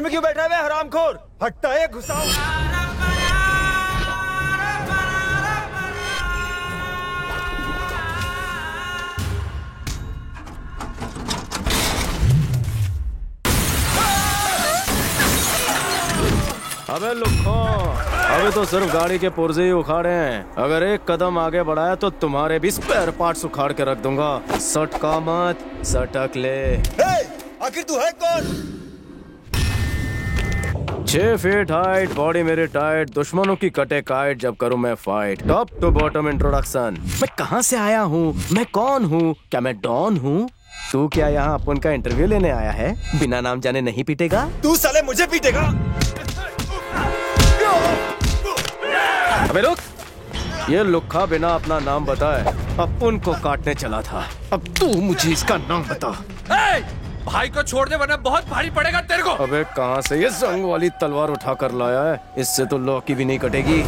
में क्यों बैठा हुआ है हरामखोर? हटता है घुसाओ। अबे लुक्खो, अबे तो सिर्फ गाड़ी के पुर्जे ही उखाड़े हैं। अगर एक कदम आगे बढ़ाया तो तुम्हारे भी स्पेयर पार्ट्स उखाड़ के रख दूंगा। सटका मत, सटक ले। आखिर तू है कौन? 6 फीट हाइट, बॉडी मेरी टाइट, दुश्मनों की कटे काइट जब करूं मैं fight. Top to bottom introduction. मैं कहां से आया हूं, मैं कौन हूं, क्या मैं डॉन हूं? तू क्या यहाँ अपन का इंटरव्यू लेने आया है? बिना नाम जाने नहीं पीटेगा? तू साले मुझे पीटेगा? अबे रुक! ये लुक्खा बिना अपना नाम बताए अपन को काटने चला था। अब तू मुझे इसका नाम बता। भाई को छोड़ दे वरना बहुत भारी पड़ेगा तेरे को। अबे कहां से ये जंग वाली तलवार उठा कर लाया है? इससे तो लौ की भी नहीं कटेगी।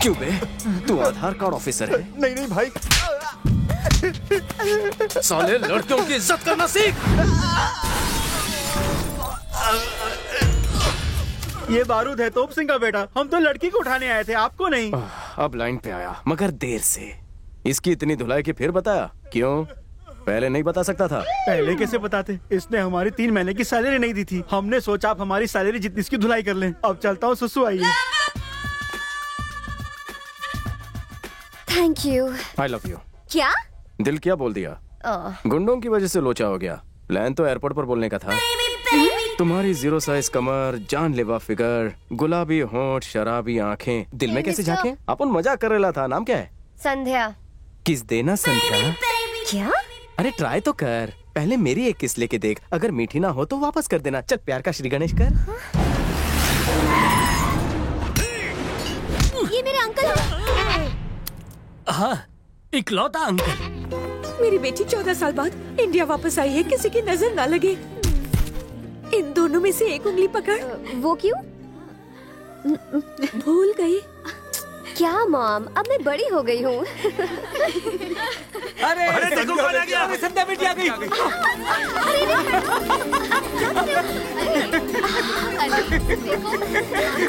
क्यों बे? तू आधार कार्ड ऑफिसर है? नहीं नहीं भाई। साले लड़कियों की इज्जत करना सीख। ये बारूद है तोप सिंह का बेटा। हम तो लड़की को उठाने आए थे, आपको नहीं। अब लाइन पे आया मगर देर से। इसकी इतनी धुलाई की फिर बताया क्यों? पहले नहीं बता सकता था? पहले कैसे बताते? इसने हमारी 3 महीने की सैलरी नहीं दी थी। हमने सोचा आप हमारी सैलरी जितनी इसकी धुलाई कर लें। अब चलता हूँ, सुसु आइए। Thank you. I love you. क्या? दिल क्या बोल दिया? गुंडों की वजह से लोचा हो गया। प्लान तो एयरपोर्ट पर बोलने का था। तुम्हारी 0 साइज कमर, जानलेवा फिगर, गुलाबी होंठ, शराबी आंखें, दिल में कैसे झांके? अपन मजाक कर रहा था। नाम क्या है? संध्या। किस देना संध्या? क्या? अरे ट्राई तो कर। पहले मेरी एक किस लेके देख। अगर मीठी ना हो तो वापस कर देना। चल प्यार का श्री गणेश कर। ये मेरे अंकल हैं। हाँ, इकलौता अंकल। मेरी बेटी 14 साल बाद इंडिया वापस आई है, किसी की नजर ना लगे। इन दोनों में से एक उंगली पकड़। वो क्यों? भूल गई क्या मॉम? अब मैं बड़ी हो गई हूँ। अरे देखो कौन आ गया। संध्या बेटी आ गई।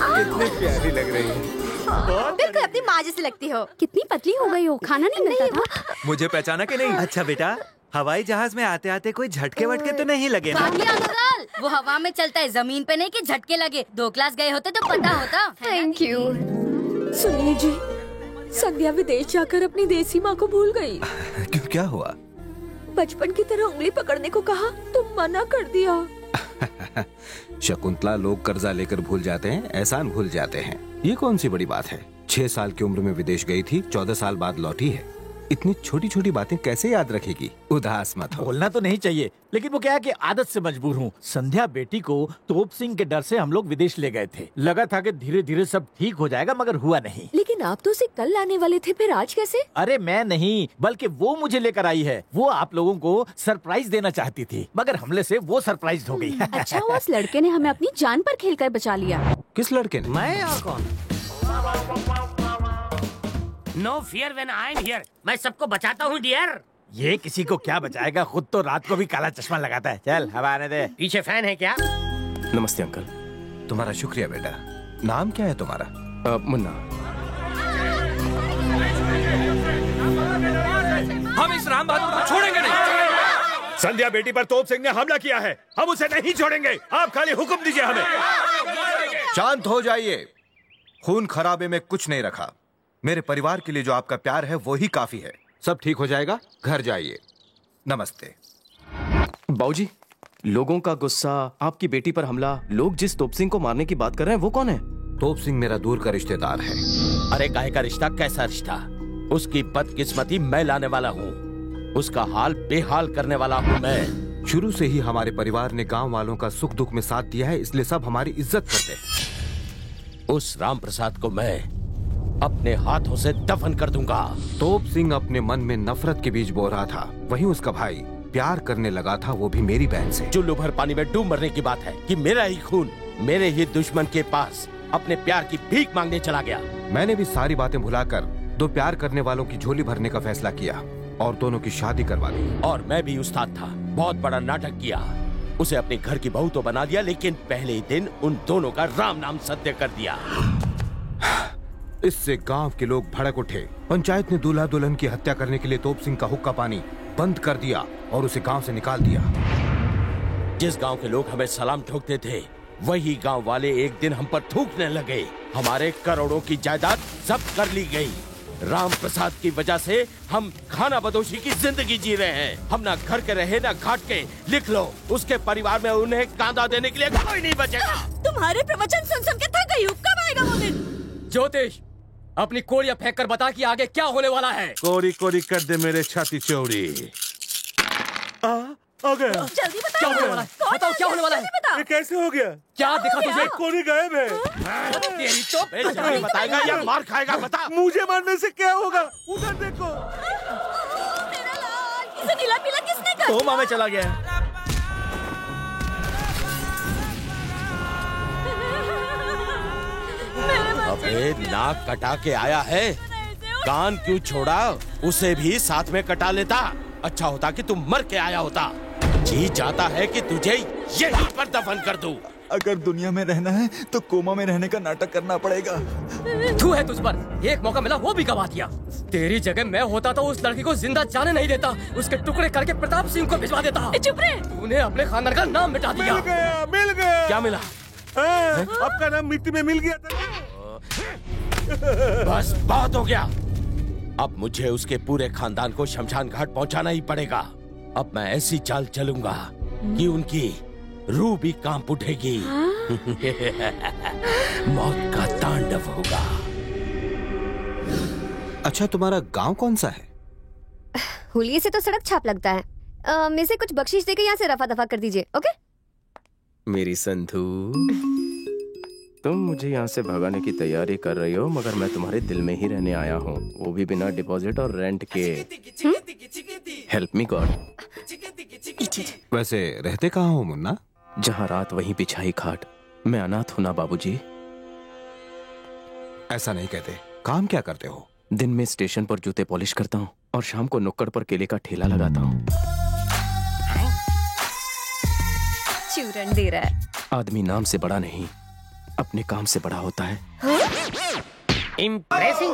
कितनी प्यारी लग रही है। बिल्कुल अपनी माँ जैसी लगती हो। कितनी पतली हो गई हो, खाना नहीं मिलता था? मुझे पहचाना कि नहीं? अच्छा बेटा, हवाई जहाज में आते आते कोई झटके वटके तो नहीं लगे ना? अंकल, वो हवा में चलता है, जमीन पे नहीं कि झटके लगे। 2 क्लास गए होते तो पता होता। Thank you. सुनिए जी, संध्या विदेश जाकर अपनी देसी माँ को भूल गई। क्यों, क्या हुआ? बचपन की तरह उंगली पकड़ने को कहा तो मना कर दिया। शकुंतला, लोग कर्जा लेकर भूल जाते हैं, एहसान भूल जाते हैं। ये कौन सी बड़ी बात है? 6 साल की उम्र में विदेश गई थी, 14 साल बाद लौटी है। इतनी छोटी छोटी बातें कैसे याद रखेगी? उदास मत हो। बोलना तो नहीं चाहिए, लेकिन वो क्या है कि आदत से मजबूर हूँ। संध्या बेटी को तोप सिंह के डर से हम लोग विदेश ले गए थे। लगा था कि धीरे धीरे सब ठीक हो जाएगा, मगर हुआ नहीं। लेकिन आप तो उसे कल लाने वाले थे, फिर आज कैसे? अरे मैं नहीं, बल्कि वो मुझे लेकर आई है। वो आप लोगों को सरप्राइज देना चाहती थी, मगर हमले से वो सरप्राइज हो गई। अच्छा हुआ उस लड़के ने हमें अपनी जान पर खेलकर बचा लिया। किस लड़के ने? मैं और कौन? No fear when I am here. मैं सबको बचाता हूँ डियर। ये किसी को क्या बचाएगा, खुद तो रात को भी काला चश्मा लगाता है। चल हवा आने दे। पीछे फैन है क्या? नमस्ते अंकल। तुम्हारा शुक्रिया बेटा। नाम क्या है तुम्हारा? मुन्ना। हम इस राम बहादुर को छोड़ेंगे नहीं। संध्या बेटी पर तोप सिंह ने हमला किया है, हम उसे नहीं छोड़ेंगे। आप खाली हुक्म दीजिए हमें। शांत हो जाइए। खून खराबे में कुछ नहीं रखा। मेरे परिवार के लिए जो आपका प्यार है वो ही काफी है। सब ठीक हो जाएगा, घर जाइए। नमस्ते। बाबूजी, लोगों का गुस्सा, आपकी बेटी पर हमला, लोग जिस तोप सिंह को मारने की बात कर रहे हैं वो कौन है? तोप सिंह मेरा दूर का रिश्तेदार है। अरे काहे का रिश्ता, कैसा रिश्ता? उसकी बदकिस्मती मैं लाने वाला हूँ, उसका हाल बेहाल करने वाला हूँ मैं। शुरू से ही हमारे परिवार ने गांव वालों का सुख दुख में साथ दिया है, इसलिए सब हमारी इज्जत करते हैं। उस राम प्रसाद को मैं अपने हाथों से दफन कर दूंगा। तोप सिंह अपने मन में नफरत के बीज बो रहा था, वहीं उसका भाई प्यार करने लगा था, वो भी मेरी बहन से। चुल्लू भर पानी में डूब मरने की बात है कि मेरा ही खून मेरे ही दुश्मन के पास अपने प्यार की भीख मांगने चला गया। मैंने भी सारी बातें भुलाकर दो प्यार करने वालों की झोली भरने का फैसला किया और दोनों की शादी करवा दी। और मैं भी उस्ताद था, बहुत बड़ा नाटक किया, उसे अपने घर की बहू तो बना दिया, लेकिन पहले ही दिन उन दोनों का राम नाम सत्य कर दिया। इससे गांव के लोग भड़क उठे। पंचायत ने दूल्हा दुल्हन की हत्या करने के लिए तोप सिंह का हुक्का पानी बंद कर दिया और उसे गांव से निकाल दिया। जिस गांव के लोग हमें सलाम ठोकते थे, वही गांव वाले एक दिन हम पर थूकने लगे। हमारे करोड़ों की जायदाद जब्त कर ली गई। राम प्रसाद की वजह से हम खाना बदोशी की जिंदगी जी रहे हैं। हम ना घर के रहे ना घाट के। लिख लो, उसके परिवार में उन्हें कांदा देने के लिए कोई नहीं बचेगा। तुम्हारे प्रवचन सुन सुन के थक गई हूँ, कब आएगा वो दिन? ज्योतिष, अपनी कोड़ियां फेंक कर बता कि आगे क्या होने वाला है। कोरी कोरी कर दे मेरे छाती चौड़ी। आ गया। जल्दी बताओ, क्या होने वाला है? बताओ क्या होने वाला है? ये कैसे हो गया? क्या दिखा तुझे? कोरी गायब है। तेरी तो बताएगा या मार खाएगा, बता। मुझे मारने से क्या होगा? उधर देखो। इसे नीला पीला किसने कर दिया? कोमा में चला गया है। अबे नाक कटा के आया है, कान क्यों छोड़ा? उसे भी साथ में कटा लेता। अच्छा होता कि तुम मर के आया होता। जी चाहता है कि तुझे यहीं पर दफन कर दूं। अगर दुनिया में रहना है तो कोमा में रहने का नाटक करना पड़ेगा। तू है तुझ पर, एक मौका मिला वो भी गवा दिया। तेरी जगह मैं होता तो उस लड़की को जिंदा जाने नहीं देता, उसके टुकड़े करके प्रताप सिंह को भिजवा देता। चुप रहे। तूने अपने खानदान का नाम मिटा दिया। मिल गया। क्या मिला? आपका नाम मिट्टी में मिल गया था। बस बहुत हो गया। अब मुझे उसके पूरे खानदान को शमशान घाट पहुंचाना ही पड़ेगा। अब मैं ऐसी चाल चलूंगा कि उनकी रूह भी कांप उठेगी। मौत का तांडव होगा। अच्छा, तुम्हारा गांव कौन सा है? हुलिये से तो सड़क छाप लगता है। में से कुछ बख्शीश देकर यहाँ से रफा दफा कर दीजिए, ओके? मेरी संधू, तुम मुझे यहाँ से भगाने की तैयारी कर रही हो, मगर मैं तुम्हारे दिल में ही रहने आया हूँ, वो भी बिना डिपॉजिट और रेंट के। Help me God. वैसे रहते कहाँ हो मुन्ना? जहाँ रात वहीं बिछाई खाट। मैं अनाथ हूँ ना बाबूजी। ऐसा नहीं कहते। काम क्या करते हो? दिन में स्टेशन पर जूते पॉलिश करता हूँ और शाम को नुक्कड़ पर केले का ठेला लगाता हूँ। चूरन दे रहा है। आदमी नाम से बड़ा नहीं, अपने काम से बड़ा होता है। इम्प्रेसिंग।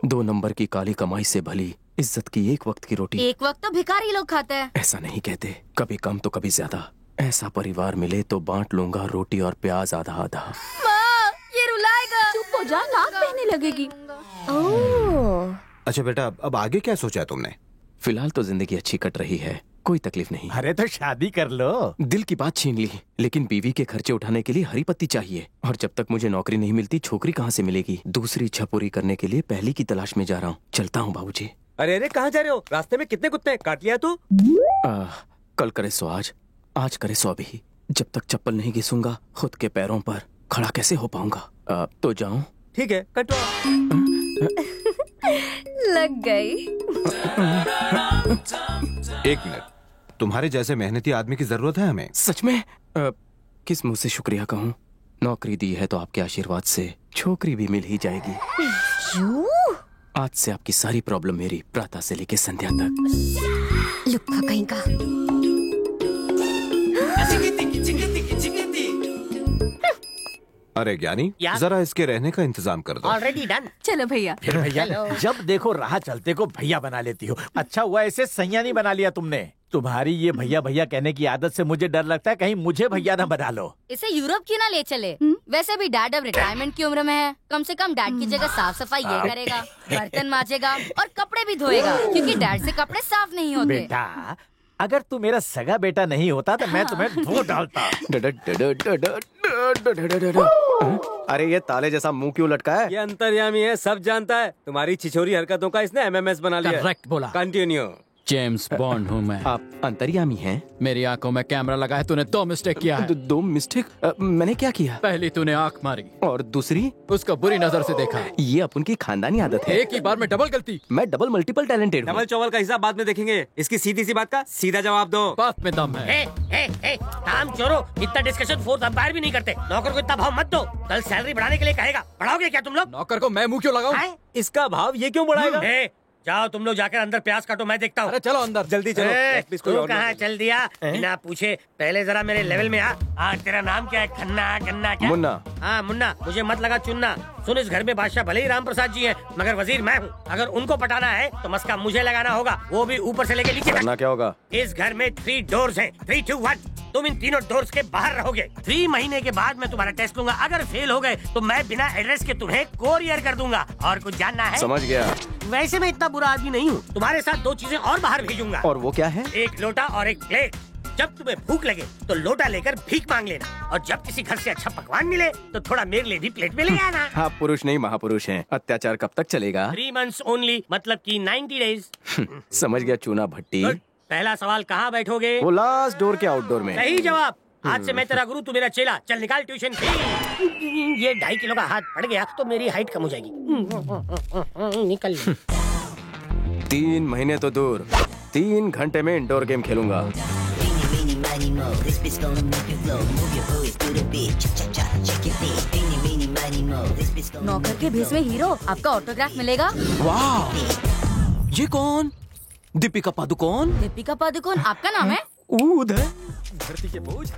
2 नंबर की काली कमाई से भली इज्जत की एक वक्त की रोटी एक वक्त तो भिखारी लोग खाते हैं। ऐसा नहीं कहते, कभी कम तो कभी ज्यादा। ऐसा परिवार मिले तो बांट लूंगा रोटी और प्याज आधा आधा। माँ, ये रुलाएगा। चुप हो जा, नाक बहने लगेगी। ओह, अच्छा बेटा, अब आगे क्या सोचा है तुमने? फिलहाल तो जिंदगी अच्छी कट रही है, कोई तकलीफ नहीं। अरे तो शादी कर लो। दिल की बात छीन ली, लेकिन बीवी के खर्चे उठाने के लिए हरी पत्ती चाहिए, और जब तक मुझे नौकरी नहीं मिलती छोकरी कहाँ से मिलेगी? दूसरी इच्छा पूरी करने के लिए पहली की तलाश में जा रहा हूँ। चलता हूँ बाबूजी। अरे अरे, कहाँ जा रहे हो? रास्ते में कितने कुत्ते काट लिया तू? कल करे सो आज करे सो अभी। जब तक चप्पल नहीं घिसूंगा खुद के पैरों पर खड़ा कैसे हो पाऊंगा? तो जाऊं? ठीक है, कटवा। लग गई। एक मिनट, तुम्हारे जैसे मेहनती आदमी की जरूरत है हमें। सच में? किस मुंह से शुक्रिया कहूँ? नौकरी दी है तो आपके आशीर्वाद से छोकरी भी मिल ही जाएगी। आज से आपकी सारी प्रॉब्लम मेरी, प्रातः से लेके संध्या तक। लुक्का कहीं का। अरे ज्ञानी, या? जरा इसके रहने का इंतजाम कर दो। Already done. चलो भैया। फिर भैया जब देखो राह चलते को भैया बना लेती हो। अच्छा हुआ ऐसे सैया नहीं बना लिया तुमने। तुम्हारी ये भैया भैया कहने की आदत से मुझे डर लगता है कहीं मुझे भैया ना बना लो। इसे यूरोप क्यों ना ले चले? वैसे भी डैड अब रिटायरमेंट की उम्र में है। कम से कम डैड की जगह साफ सफाई ये करेगा, बर्तन मांजेगा और कपड़े भी धोएगा, क्योंकि डैड से कपड़े साफ नहीं होते। बेटा अगर तू मेरा सगा बेटा नहीं होता तो मैं तुम्हें धो डालता। अरे ये ताले जैसा मुंह क्यों लटका है? ये अंतर्यामी है, सब जानता है। तुम्हारी छिछोरी हरकतों का इसने एमएमएस बना लिया। करेक्ट बोला। कंटिन्यू। जेम्स बॉन्ड हूँ मैं। आप अंतर्यामी हैं? मेरी आंखों में कैमरा लगा है, तूने 2 मिस्टेक किया है। 2 मिस्टेक? मैंने क्या किया? पहली तूने आंख मारी और दूसरी उसको बुरी नजर से देखा। ये अपन की खानदानी आदत है। एक ही बार में डबल गलती। मैं डबल मल्टीपल टैलेंटेड हूँ। डबल चौवल का हिसाब बाद में देखेंगे। इसकी सीधी सी बात का सीधा जवाब दो। बात में दम है। काम चोरो, इतना डिस्कशन फोर्थ अंपायर भी नहीं करते। नौकर को इतना भाव मत दो, कल सैलरी बढ़ाने के लिए कहेगा। बढ़ाओगे क्या तुम लोग? नौकर को मैं मुंह क्यों लगाऊं? इसका भाव ये क्यों बढ़ाएगा? जाओ तुम लोग जाकर अंदर प्याज काटो, मैं देखता हूँ। अरे चलो अंदर, जल्दी चलो। तू कहाँ चल दिया बिना पूछे? पहले जरा मेरे लेवल में आ। तेरा नाम क्या है? खन्ना गन्ना क्या? मुन्ना। हाँ मुन्ना, मुझे मत लगा चुनना। सुन, इस घर में बादशाह भले ही राम प्रसाद जी हैं, मगर वजीर मैं हूँ। अगर उनको पटाना है तो मस्का मुझे लगाना होगा, वो भी ऊपर से लेके नीचे तक। क्या होगा? इस घर में 3 डोर्स हैं। 3, 2, 1। तुम इन तीनों डोर्स के बाहर रहोगे। 3 महीने के बाद मैं तुम्हारा टेस्ट लूंगा। अगर फेल हो गए तो मैं बिना एड्रेस के तुम्हें कोरियर कर दूंगा। और कुछ जानना है? समझ गया। वैसे मैं इतना बुरा आदमी नहीं हूँ। तुम्हारे साथ 2 चीजें और बाहर भेजूंगा। और वो क्या है? एक लोटा और एक प्लेट। जब तुम्हें भूख लगे तो लोटा लेकर भीख मांग लेना, और जब किसी घर से अच्छा पकवान मिले तो थोड़ा मेरे लिए भी प्लेट में ले आना। आप पुरुष नहीं महापुरुष हैं। अत्याचार कब तक चलेगा? 3 months ओनली, मतलब कि 90 डेज। समझ गया चूना भट्टी। पहला सवाल, कहाँ बैठोगे? वो लास्ट डोर के आउटडोर में। सही जवाब। आज से मैं तेरा गुरु, तू मेरा चेला। चल निकाल ट्यूशन फी। ये 2.5 किलो का हाथ पड़ गया तो मेरी हाइट कम हो जाएगी। निकल। 3 महीने तो दूर, 3 घंटे में इंडोर गेम खेलूंगा। नौकर के भेस में हीरो, आपका ऑटोग्राफ मिलेगा। वाह, ये कौन? दीपिका पादुकोण। दीपिका पादुकोण आपका नाम है? उधर धरती के बोझ